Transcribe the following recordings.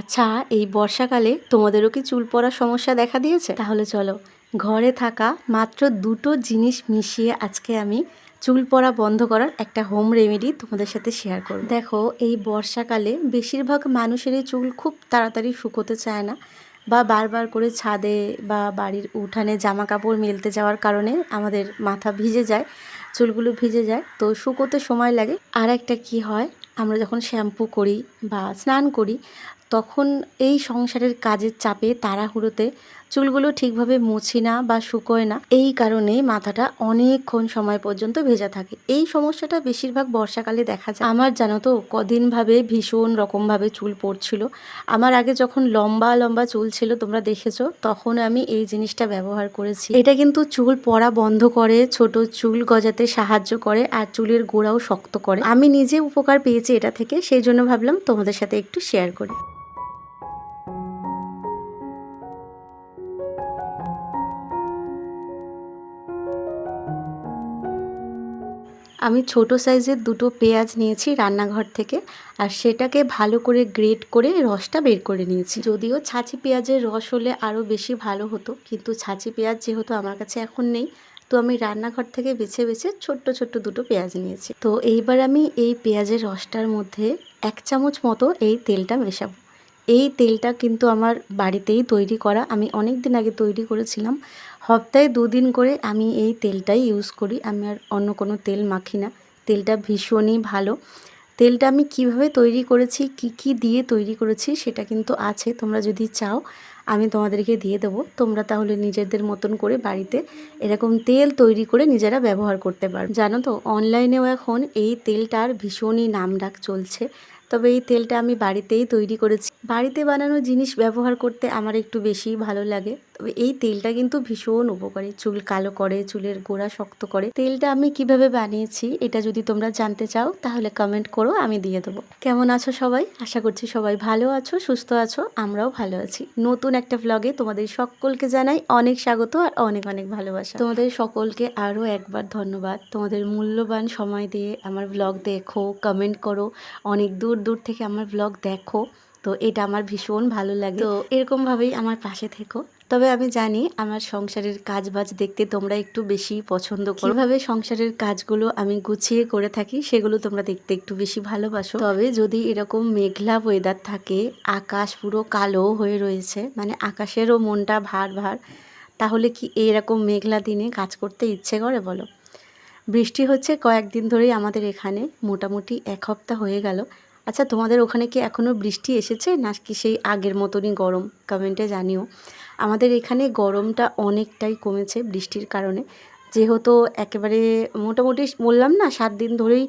আচ্ছা, এই বর্ষাকালে তোমাদেরও কি চুল পড়ার সমস্যা দেখা দিয়েছে? তাহলে চলো, ঘরে থাকা মাত্র দুটো জিনিস মিশিয়ে আজকে আমি চুল পড়া বন্ধ করার একটা হোম রেমেডি তোমাদের সাথে শেয়ার করব। দেখো, এই বর্ষাকালে বেশিরভাগ মানুষেরই চুল খুব তাড়াতাড়ি শুকোতে চায় না, বা বারবার করে ছাদে বা বাড়ির উঠানে জামা কাপড় মেলতে যাওয়ার কারণে আমাদের মাথা ভিজে যায়, চুলগুলো ভিজে যায়, তো শুকোতে সময় লাগে। আর একটা কি হয়, আমরা যখন শ্যাম্পু করি বা স্নান করি, তখন এই সংসারের কাজের চাপে তাড়াহুড়োতে চুলগুলো ঠিকভাবে মুছি না বা শুকোয় না, এই কারণেই মাথাটা অনেকক্ষণ সময় পর্যন্ত ভেজা থাকে। এই সমস্যাটা বেশিরভাগ বর্ষাকালে দেখা যায়। আমার জানো তো কদিনভাবে ভীষণ রকমভাবে চুল পড়ছিল। আমার আগে যখন লম্বা লম্বা চুল ছিল, তোমরা দেখেছো, তখন আমি এই জিনিসটা ব্যবহার করেছি। এটা কিন্তু চুল পড়া বন্ধ করে, ছোট চুল গজাতে সাহায্য করে, আর চুলের গোড়াও শক্ত করে। আমি নিজে উপকার পেয়েছি এটা থেকে, সেই জন্য ভাবলাম তোমাদের সাথে একটু শেয়ার করি। আমি ছোট সাইজের দুটো পেঁয়াজ নিয়েছি রান্নাঘর থেকে, আর সেটাকে ভালো করে গ্রেট করে রসটা বের করে নিয়েছি। যদিও ছাঁচি পেঁয়াজের রস হলে আরও বেশি ভালো হতো, কিন্তু ছাঁচি পেঁয়াজ যেহেতু আমার কাছে এখন নেই, তো আমি রান্নাঘর থেকে বেছে বেছে ছোট্ট ছোট্ট দুটো পেঁয়াজ নিয়েছি। তো এইবার আমি এই পেঁয়াজের রসটার মধ্যে 1 চামচ মতো এই তেলটা মেশাবো। এই তেলটা কিন্তু আমার বাড়িতেই তৈরি করা, আমি অনেক দিন আগে তৈরি করেছিলাম। সপ্তাহে 2 দিন করে আমি এই তেলটাই ইউজ করি, আমি আর অন্য কোনো তেল মাখি না। তেলটা ভীষণই ভালো। তেলটা আমি কিভাবে তৈরি করেছি, কি কি দিয়ে তৈরি করেছি সেটা কিন্তু আছে, তোমরা যদি চাও আমি তোমাদেরকে দিয়ে দেবো। তোমরা তাহলে নিজেদের মতন করে বাড়িতে এরকম তেল তৈরি করে নিজেরা ব্যবহার করতে পারো। জানো তো, অনলাইনেও এখন এই তেলটার ভীষণই নামডাক চলছে। তবে এই তেলটা আমি বাড়িতেই তৈরি করেছি। বাড়িতে বানানো জিনিস ব্যবহার করতে আমার একটু বেশিই ভালো লাগে। তবে এই তেলটা কিন্তু ভীষণ উপকারী, চুল কালো করে, চুলের গোড়া শক্ত করে। তেলটা আমি কিভাবে বানিয়েছি এটা যদি তোমরা জানতে চাও তাহলে কমেন্ট করো, আমি দিয়ে দেবো। কেমন আছো সবাই? আশা করছি সবাই ভালো আছো, সুস্থ আছো, আমরাও ভালো আছি। নতুন একটা ব্লগে তোমাদের সকলকে জানাই অনেক স্বাগত আর অনেক অনেক ভালোবাসা। তোমাদের সকলকে আরও একবার ধন্যবাদ, তোমাদের মূল্যবান সময় দিয়ে আমার ব্লগ দেখো, কমেন্ট করো, অনেক দূর দূর থেকে আমার ব্লগ দেখো। তো এটা আমার ভীষণ ভালো লাগে। তো এরকমভাবেই আমার পাশে থেকো। তবে আমি জানি আমার সংসারের কাজ বাজ দেখতে তোমরা একটু বেশি পছন্দ করো। কিভাবে সংসারের কাজগুলো আমি গুছিয়ে করে থাকি সেগুলো তোমরা দেখতে একটু বেশি ভালোবাসো। তবে যদি এরকম মেঘলা ওয়েদার থাকে, আকাশ পুরো কালো হয়ে রয়েছে, মানে আকাশেরও মনটা ভার ভার, তাহলে কি এরকম মেঘলা দিনে কাজ করতে ইচ্ছে করে বলো? বৃষ্টি হচ্ছে কয়েকদিন ধরেই আমাদের এখানে, মোটামুটি 1 সপ্তাহ হয়ে গেল। আচ্ছা, তোমাদের ওখানে কি এখনও বৃষ্টি এসেছে, না কি সেই আগের মতনই গরম? কমেন্টে জানিও। আমাদের এখানে গরমটা অনেকটাই কমেছে বৃষ্টির কারণে, যেহেতু একেবারে মোটামুটি বললাম না 7 দিন ধরেই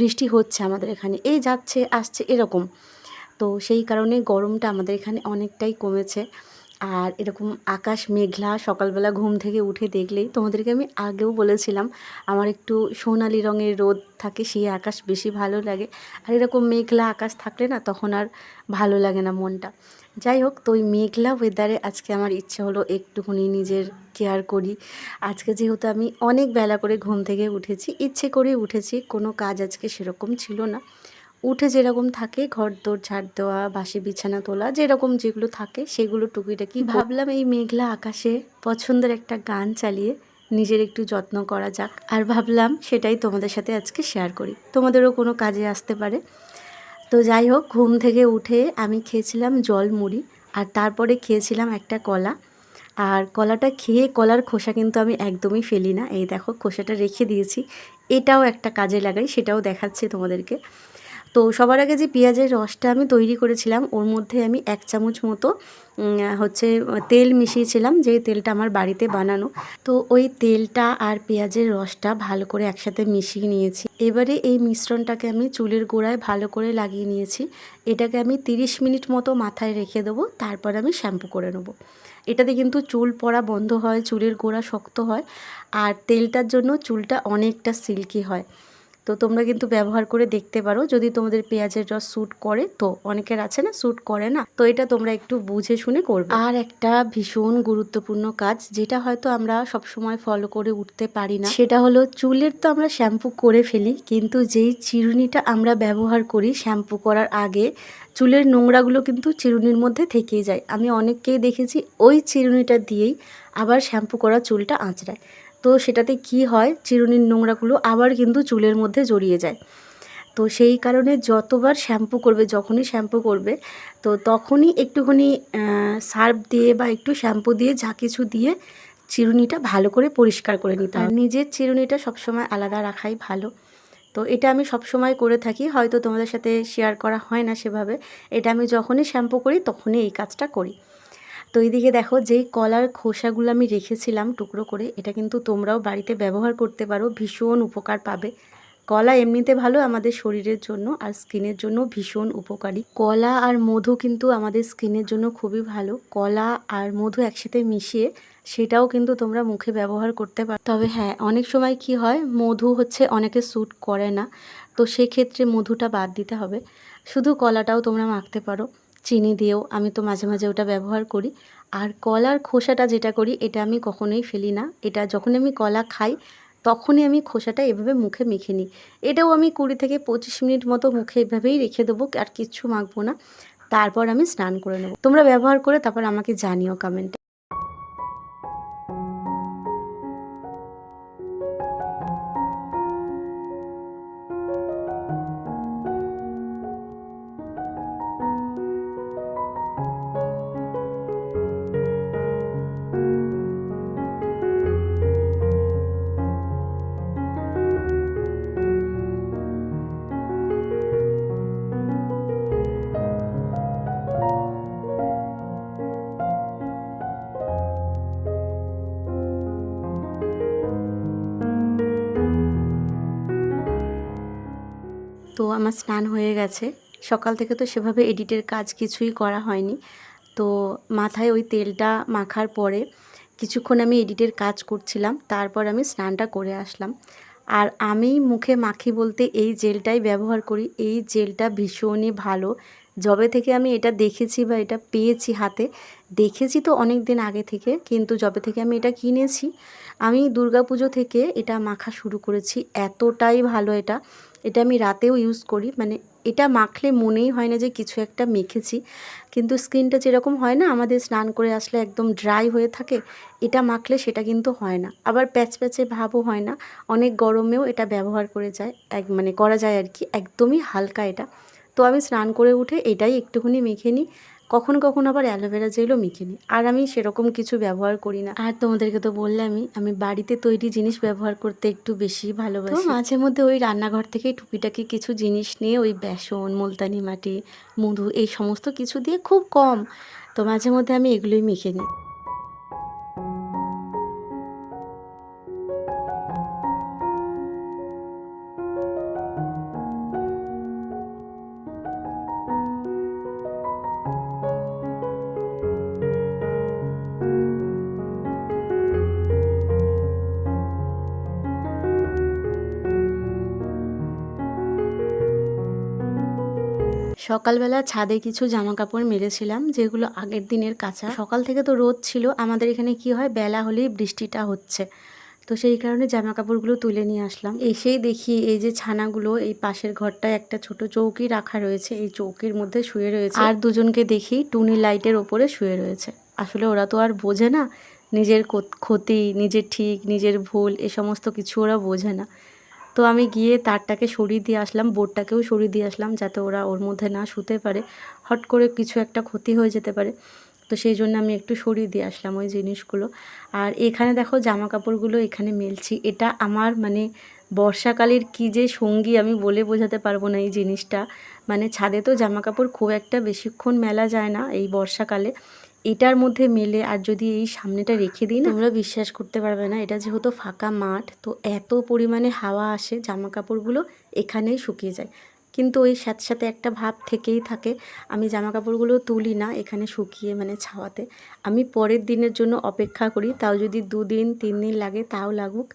বৃষ্টি হচ্ছে আমাদের এখানে, এই যাচ্ছে আসছে এরকম। তো সেই কারণে গরমটা আমাদের এখানে অনেকটাই কমেছে। আর এরকম আকাশ মেঘলা, সকালবেলা ঘুম থেকে উঠে দেখলেই, তোমাদেরকে আমি আগেও বলেছিলাম আমার একটু সোনালি রঙের রোদ থাকে, সেই আকাশ বেশি ভালো লাগে। আর এরকম মেঘলা আকাশ থাকলে না, তখন আর ভালো লাগে না মনটা। যাই হোক, তো ওই মেঘলা ওয়েদারে আজকে আমার ইচ্ছে হলো একটুখানি নিজের কেয়ার করি। আজকে যেহেতু আমি অনেক বেলা করে ঘুম থেকে উঠেছি, ইচ্ছে করে উঠেছি, কোনো কাজ আজকে সেরকম ছিল না। উঠে যেরকম থাকে, ঘর দোর ঝাড় দেওয়া, বাসি বিছানা তোলা, যেরকম যেগুলো থাকে সেগুলো টুকিটাকি ভাবলাম এই মেঘলা আকাশে পছন্দের একটা গান চালিয়ে নিজের একটু যত্ন করা যাক, আর ভাবলাম সেটাই তোমাদের সাথে আজকে শেয়ার করি, তোমাদেরও কোনো কাজে আসতে পারে। তো যাই হোক, ঘুম থেকে উঠে আমি খেয়েছিলাম জল মুড়ি, আর তারপরে খেয়েছিলাম একটা কলা। আর কলাটা খেয়ে, কলার খোসা কিন্তু আমি একদমই ফেলি না, এই দেখো খোসাটা রেখে দিয়েছি, এটাও একটা কাজে লাগাই, সেটাও দেখাচ্ছি তোমাদেরকে। তো সবার আগে যে পেঁয়াজের রসটা আমি তৈরি করেছিলাম, ওর মধ্যে আমি 1 চামচ মতো হচ্ছে তেল মিশিয়েছিলাম, যে তেলটা আমার বাড়িতে বানানো। তো ওই তেলটা আর পেঁয়াজের রসটা ভালো করে একসাথে মিশিয়ে নিয়েছি। এবারে এই মিশ্রণটাকে আমি চুলের গোড়ায় ভালো করে লাগিয়ে নিয়েছি। এটাকে আমি 30 মিনিট মতো মাথায় রেখে দেবো, তারপর আমি শ্যাম্পু করে নেবো। এটাতে কিন্তু চুল পড়া বন্ধ হয়, চুলের গোড়া শক্ত হয়, আর তেলটার জন্য চুলটা অনেকটা সিল্কি হয়। তো তো তোমরা কিন্তু ব্যবহার করে দেখতে পারো, যদি তোমাদের পেঁয়াজের রস স্যুট করে। তো অনেকের আছে না স্যুট করে না, তো এটা তোমরা একটু বুঝে শুনে করবে। আর একটা ভীষণ গুরুত্বপূর্ণ কাজ, যেটা হয়তো আমরা সবসময় ফলো করে উঠতে পারি না, সেটা হলো চুলের তো আমরা শ্যাম্পু করে ফেলি, কিন্তু যেই চিরুনিটা আমরা ব্যবহার করি শ্যাম্পু করার আগে, চুলের নোংরাগুলো কিন্তু চিরুনির মধ্যে থেকেই যায়। আমি অনেককেই দেখেছি ওই চিরুনিটা দিয়েই আবার শ্যাম্পু করা চুলটা আঁচড়ায়। তো সেটাতে কি হয়, চিরুনির নোংরাগুলো আবার কিন্তু চুলের মধ্যে জড়িয়ে যায়। তো সেই কারণে যতবার শ্যাম্পু করবে, যখনই শ্যাম্পু করবে, তো তখনই একটুখানি সার্ফ দিয়ে বা একটু শ্যাম্পু দিয়ে যা কিছু দিয়ে চিরুনিটা ভালো করে পরিষ্কার করে নিতে হবে। নিজের চিরুনিটা সবসময় আলাদা রাখাই ভালো। তো এটা আমি সবসময় করে থাকি, হয়তো তোমাদের সাথে শেয়ার করা হয় না সেভাবে। এটা আমি যখনই শ্যাম্পু করি তখনই এই কাজটা করি। তো এইদিকে দেখো, যেই কলার খোসাগুলো আমি রেখেছিলাম টুকরো করে, এটা কিন্তু তোমরাও বাড়িতে ব্যবহার করতে পারো, ভীষণ উপকার পাবে। কলা এমনিতে ভালো আমাদের শরীরের জন্য, আর স্কিনের জন্য ভীষণ উপকারী। কলা আর মধু কিন্তু আমাদের স্কিনের জন্য খুবই ভালো। কলা আর মধু একসাথে মিশিয়ে সেটাও কিন্তু তোমরা মুখে ব্যবহার করতে পারো। তবে হ্যাঁ, অনেক সময় কি হয়, মধু হচ্ছে অনেকে স্যুট করে না, তো সেক্ষেত্রে মধুটা বাদ দিতে হবে। শুধু কলাটাও তোমরা মাখতে পারো চিনি দিয়েও, আমি তো মাঝে মাঝে ওটা ব্যবহার করি। আর কলার খোসাটা যেটা করি, এটা আমি কখনোই ফেলি না। এটা যখন আমি কলা খাই তখনই আমি খোসাটা এভাবে মুখে মেখে নিই। এটাও আমি 20 থেকে 25 মিনিট মতো মুখে এভাবেই রেখে দেবো, আর কিচ্ছু মাখবো না। তারপর আমি স্নান করে নেব। তোমরা ব্যবহার করে তারপর আমাকে জানিও কমেন্টে। তো আমার স্নান হয়ে গেছে। সকাল থেকে তো সেভাবে এডিটের কাজ কিছুই করা হয়নি। তো মাথায় ওই তেলটা মাখার পরে কিছুক্ষণ আমি এডিটের কাজ করছিলাম, তারপর আমি স্নানটা করে আসলাম। আর আমি মুখে মাখি বলতে এই জেলটাই ব্যবহার করি। এই জেলটা ভীষণই ভালো। যবে থেকে আমি এটা দেখেছি বা এটা পেয়েছি হাতে, দেখেছি তো অনেক দিন আগে থেকে, কিন্তু যবে থেকে আমি এটা কিনেছি, আমি দুর্গাপুজো থেকে এটা মাখা শুরু করেছি। এতটাই ভালো এটা। এটা আমি রাতেও ইউজ করি, মানে এটা মাখলে মনেই হয় না যে কিছু একটা মেখেছি। কিন্তু স্কিনটা যেরকম হয় না আমাদের স্নান করে আসলে একদম ড্রাই হয়ে থাকে, এটা মাখলে সেটা কিন্তু হয় না। আবার প্যাচপ্যাচে ভাবও হয় না। অনেক গরমেও এটা ব্যবহার করে যায়, মানে করা যায় আর কি। একদমই হালকা এটা। তো আমি স্নান করে উঠে এটাই একটুখানি মেখে নিই। কখনো কখনো আবার অ্যালোভেরা জেলও মেখে নিই। আর আমি সেরকম কিছু ব্যবহার করি না। আর তোমাদেরকে তো বললামই, আমি বাড়িতে তৈরি জিনিস ব্যবহার করতে একটু বেশি ভালোবাসি। তো মাঝে মধ্যে ওই রান্নাঘর থেকে টুকিটাকি কিছু জিনিস নিয়ে, ওই বেসন, মুলতানি মাটি, মধু, এই সমস্ত কিছু দিয়ে, খুব কম, তো মাঝে মধ্যে আমি এগুলোই মেখে নিই। সকালবেলা ছাদে কিছু জামা কাপড় মেলেছিলাম, যেগুলো আগের দিনের কাঁচা। সকাল থেকে তো রোদ ছিল, আমাদের এখানে কি হয়, বেলা হলেই বৃষ্টিটা হচ্ছে। তো সেই কারণে জামা কাপড়গুলো তুলে নিয়ে আসলাম। এসেই দেখি এই যে ছানাগুলো এই পাশের ঘরটায় একটা ছোট চৌকি রাখা রয়েছে, এই চৌকির মধ্যে শুয়ে রয়েছে। আর দুজনকে দেখি টুনি লাইটের ওপরে শুয়ে রয়েছে। আসলে ওরা তো আর বোঝে না নিজের ক্ষতি, নিজের ঠিক, নিজের ভুল, এ সমস্ত কিছু ওরা বোঝে না। তো আমি গিয়ে তারটাকে সরিয়ে দিয়ে আসলাম, বোর্ডটাকেও সরিয়ে দিয়ে আসলাম, যাতে ওরা ওর মধ্যে না শুতে পারে, হট করে কিছু একটা ক্ষতি হয়ে যেতে পারে। তো সেই জন্য আমি একটু সরিয়ে দিয়ে আসলাম ওই জিনিসগুলো। আর এখানে দেখো জামা কাপড়গুলো এখানে মেলছি। এটা আমার মানে বর্ষাকালের কী যে সঙ্গী, আমি বলে বোঝাতে পারবো না এই জিনিসটা। মানে ছাদে তো জামা কাপড় খুব একটা বেশিক্ষণ মেলা যায় না এই বর্ষাকালে, এটার মধ্যে মেলে আর যদি এই সামনেটা রেখে দিই না, তোমরা বিশ্বাস করতে পারবে না। এটা যেহেতু ফাঁকা মাঠ, তো এত পরিমাণে হাওয়া আসে, জামা কাপড়গুলো এখানেই শুকিয়ে যায়। কিন্তু ওই সাথে সাথে একটা ভাব থেকেই থাকে। আমি জামা কাপড়গুলো তুলি না এখানে শুকিয়ে মানে ছাওয়াতে, আমি পরের দিনের জন্য অপেক্ষা করি। তাও যদি 2 দিন 3 দিন লাগে তাও লাগুক,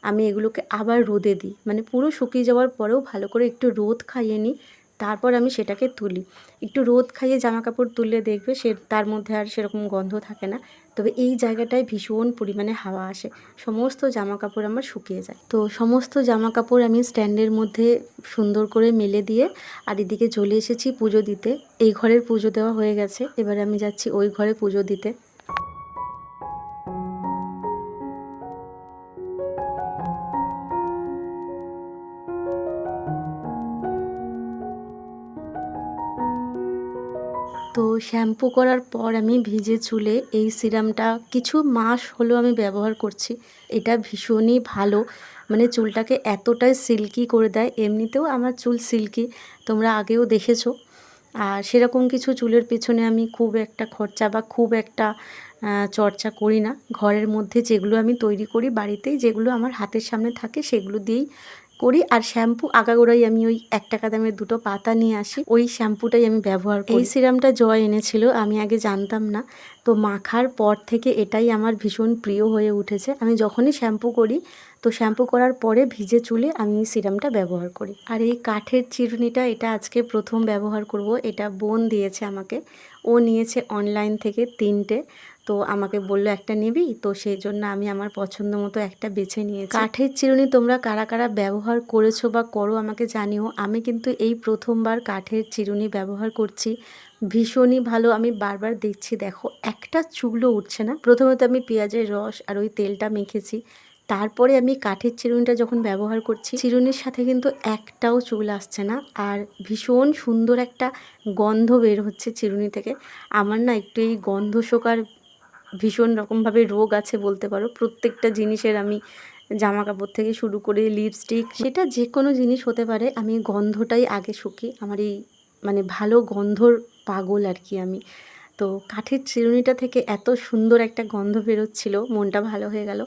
আমি এগুলোকে আবার রোদে দিই, মানে পুরো শুকিয়ে যাওয়ার পরেও ভালো করে একটু রোদ খাইয়ে নিই, তারপর আমি সেটাকে তুলি। একটু রোদ খাইয়ে জামা কাপড় তুললে দেখবে তার মধ্যে আর সেরকম গন্ধ থাকে না। তবে এই জায়গাটায় ভীষণ পরিমাণে হাওয়া আসে, সমস্ত জামা কাপড় আমার শুকিয়ে যায়। তো সমস্ত জামা কাপড় আমি স্ট্যান্ডের মধ্যে সুন্দর করে মেলে দিয়ে আর এদিকে চলে এসেছি পুজো দিতে। এই ঘরের পুজো দেওয়া হয়ে গেছে, এবারে আমি যাচ্ছি ওই ঘরে পুজো দিতে। তো শ্যাম্পু করার পর আমি ভিজে চুলে এই সিরামটা কিছু মাস হলো আমি ব্যবহার করছি। এটা ভীষণই ভালো, মানে চুলটাকে এতটাই সিল্কি করে দেয়। এমনিতেও আমার চুল সিল্কি, তোমরা আগেও দেখেছো। আর সেরকম কিছু চুলের পেছনে আমি খুব একটা খরচা বা খুব একটা চর্চা করি না। ঘরের মধ্যে যেগুলো আমি তৈরি করি বাড়িতেই, যেগুলো আমার হাতের সামনে থাকে সেগুলো দিয়েই করি। আর শ্যাম্পু আগাগোড়াই আমি ওই 1 টাকা দামের 2টো পাতা নিয়ে আসি, ওই শ্যাম্পুটাই আমি ব্যবহার করি। এই সিরামটা জয় এনেছিল, আমি আগে জানতাম না। তো মাখার পর থেকে এটাই আমার ভীষণ প্রিয় হয়ে উঠেছে। আমি যখনই শ্যাম্পু করি, তো শ্যাম্পু করার পরে ভিজে চুলে আমি সিরামটা ব্যবহার করি। আর এই কাঠের চিরুনিটা, এটা আজকে প্রথম ব্যবহার করব। এটা বোন দিয়েছে আমাকে, ও নিয়েছে অনলাইন থেকে 3টে। তো আমাকে বলল একটা নিবি, তো সেই জন্য আমি আমার পছন্দ মতো একটা বেছে নিয়েছি। কাঠের চিরুনি তোমরা কারা কারা ব্যবহার করেছো বা করো আমাকে জানিও। আমি কিন্তু এই প্রথমবার কাঠের চিরুনি ব্যবহার করছি, ভীষণই ভালো। আমি বারবার দেখছি, দেখো একটা চুলও উঠছে না। প্রথমে তো আমি পেঁয়াজের রস আর ওই তেলটা মেখেছি, তারপরে আমি কাঠের চিরুনিটা যখন ব্যবহার করছি, চিরুনির সাথে কিন্তু একটাও চুল আসছে না। আর ভীষণ সুন্দর একটা গন্ধ বের হচ্ছে চিরুনি থেকে। আমার না একটু এই গন্ধ শোকার ভীষণ রকমভাবে রোগ আছে বলতে পারো। প্রত্যেকটা জিনিসের আমি, জামা কাপড় থেকে শুরু করে লিপস্টিক, সেটা যে কোনো জিনিস হতে পারে, আমি গন্ধটাই আগে শুকি। আমার এই মানে ভালো গন্ধর পাগল আর কি আমি। তো কাঠের চিরুনিটা থেকে এত সুন্দর একটা গন্ধ বেরোচ্ছিল, মনটা ভালো হয়ে গেল।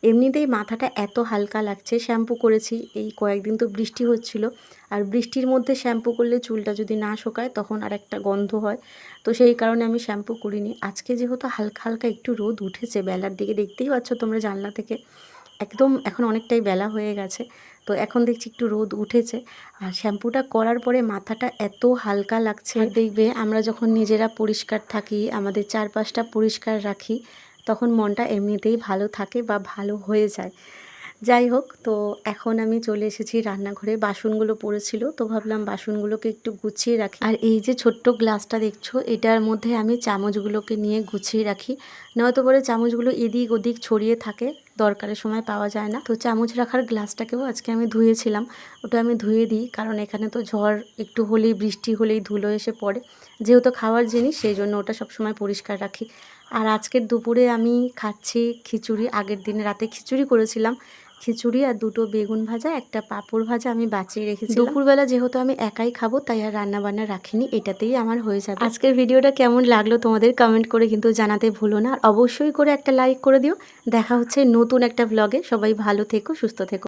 এমনিতেই মাথাটা এত হালকা লাগছে, শ্যাম্পু করেছি। এই কয়েকদিন তো বৃষ্টি হচ্ছিল, আর বৃষ্টির মধ্যে শ্যাম্পু করলে চুলটা যদি না শোকায় তখন আর একটা গন্ধ হয়। তো সেই কারণে আমি শ্যাম্পু করিনি। আজকে যেহেতু হালকা হালকা একটু রোদ উঠেছে বেলার দিকে, দেখতেই পাচ্ছ তোমরা জানলা থেকে, একদম এখন অনেকটাই বেলা হয়ে গেছে। তো এখন দেখছি একটু রোদ উঠেছে, আর শ্যাম্পুটা করার পরে মাথাটা এত হালকা লাগছে। আর দেখবে আমরা যখন নিজেরা পরিষ্কার থাকি, আমাদের চারপাশটা পরিষ্কার রাখি, তখন মনটা এমনিতেই ভালো থাকে বা ভালো হয়ে যায়। যাই হোক, তো এখন আমি চলে এসেছি রান্নাঘরে। বাসনগুলো পড়েছিল, তো ভাবলাম বাসনগুলোকে একটু গুছিয়ে রাখি। আর এই যে ছোট্ট গ্লাসটা দেখছো, এটার মধ্যে আমি চামচগুলোকে নিয়ে গুছিয়ে রাখি। নয়তো পরে চামচগুলো এদিক ওদিক ছড়িয়ে থাকে, দরকারের সময় পাওয়া যায় না। তো চামচ রাখার গ্লাসটাকেও আজকে আমি ধুয়েছিলাম, ওটা আমি ধুয়ে দিই, কারণ এখানে তো ঝড় একটু হলেই, বৃষ্টি হলেই ধুলো এসে পড়ে। যেহেতু খাওয়ার জিনিস, সেই জন্য ওটা সবসময় পরিষ্কার রাখি। আর আজকের দুপুরে আমি খাচ্ছি খিচুড়ি। আগের দিনে রাতে খিচুড়ি করেছিলাম, খিচুড়ি আর 2টো বেগুন ভাজা, একটা পাঁপড় ভাজা আমি বাঁচিয়ে রেখেছি। দুপুরবেলা যেহেতু আমি একাই খাবো, তাই আর রান্না বান্না রাখিনি, এটাতেই আমার হয়ে যাবে। আজকের ভিডিওটা কেমন লাগলো তোমাদের কমেন্ট করে কিন্তু জানাতে ভুলো না। আর অবশ্যই করে একটা লাইক করে দিও। দেখা হচ্ছে নতুন একটা ব্লগে। সবাই ভালো থেকো, সুস্থ থেকো।